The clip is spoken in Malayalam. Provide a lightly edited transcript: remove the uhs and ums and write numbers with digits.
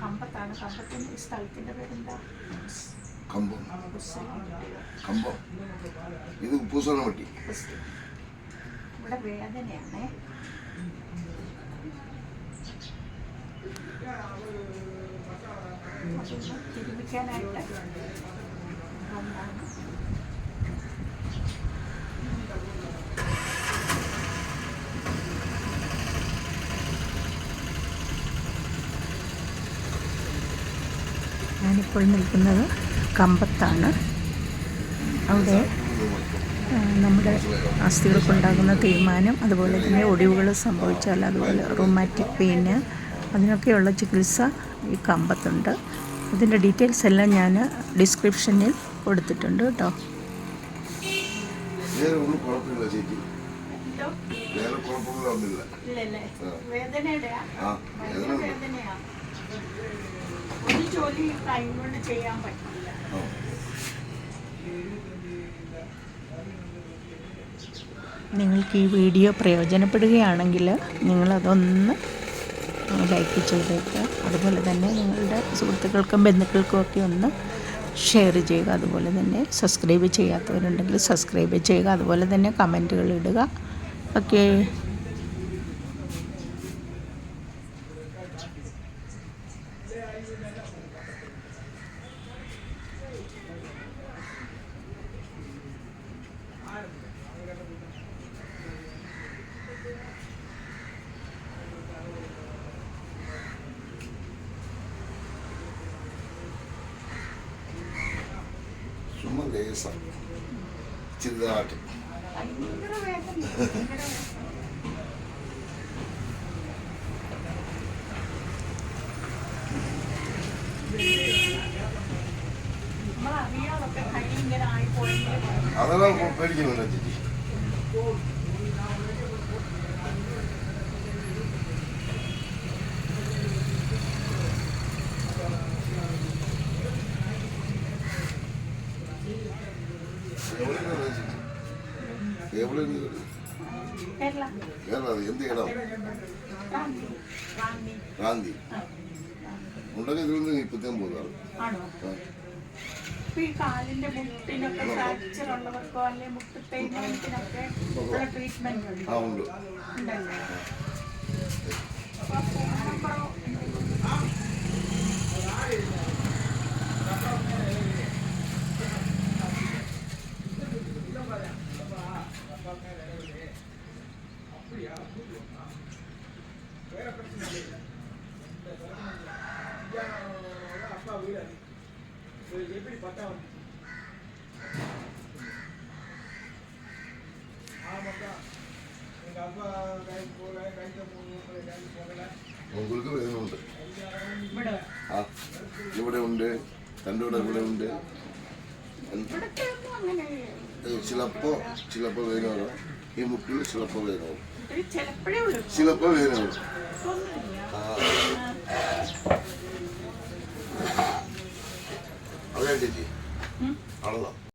കമ്പത്താണ്. കമ്പത്തിൻ്റെ സ്ഥലത്തിൻ്റെ പേരെന്താ? കമ്പം. കമ്പം. ഇത് പൂസണവട്ടി. ഇവിടെ വേദനയാണേ. അതൊന്ന് തിരുമിക്കാനായിട്ട് വന്നാണ്. ഞാനിപ്പോൾ നിൽക്കുന്നത് കമ്പത്താണ്. അവിടെ നമ്മുടെ അസ്ഥികൾക്കുണ്ടാകുന്ന തേയ്മാനം, അതുപോലെ തന്നെ ഒടിവുകൾ സംഭവിച്ചാൽ, അതുപോലെ റൊമാറ്റിക് പെയിന്, അതിനൊക്കെയുള്ള ചികിത്സ ഈ കമ്പത്തുണ്ട്. ഇതിൻ്റെ ഡീറ്റെയിൽസ് എല്ലാം ഞാൻ ഡിസ്ക്രിപ്ഷനിൽ കൊടുത്തിട്ടുണ്ട് കേട്ടോ. ജോലി ടൈം കൊണ്ട് ചെയ്യാൻ പറ്റില്ല. നിങ്ങൾക്ക് ഈ വീഡിയോ പ്രയോജനപ്പെടുകയാണെങ്കിൽ നിങ്ങളതൊന്ന് ലൈക്ക് ചെയ്തേക്കുക. അതുപോലെ തന്നെ നിങ്ങളുടെ സുഹൃത്തുക്കൾക്കും ബന്ധുക്കൾക്കും ഒക്കെ ഒന്ന് ഷെയർ ചെയ്യുക. അതുപോലെ തന്നെ സബ്സ്ക്രൈബ് ചെയ്യാത്തവരുണ്ടെങ്കിൽ സബ്സ്ക്രൈബ് ചെയ്യുക. അതുപോലെ തന്നെ കമൻറ്റുകൾ ഇടുക. ഓക്കേ. ചുമ്മാ ലേസം ചെറുതായിട്ട്. അതെല്ലാം പേടിക്കുന്നുണ്ടോ ചേച്ചി? എന്ത് ഇടം? ഗാന്ധി ഉണ്ടെങ്കിൽ ഇതിൽ ഇപ്പത്തേം പോകുന്നത്. ഈ കാലിന്റെ മുട്ടിനൊക്കെ ഫ്രാക്ചർ ഉള്ളവർക്കോ അല്ലെങ്കിൽ മുട്ട് തേയ്മാനത്തിനൊക്കെ ട്രീറ്റ്മെന്റ് ഉണ്ട്. ഉണ്ടല്ലോ. മുകൾക്ക് വേദനയുണ്ട്. ഇവിടെ ഉണ്ട്, തൻ്റെ ഇവിടെ ഉണ്ട്. ചിലപ്പോൾ വേദന ഈ മുട്ടിൽ ചിലപ്പോൾ വേദന ചിലപ്പോൾ വേദന. അതെ ചേച്ചി, അളവാ.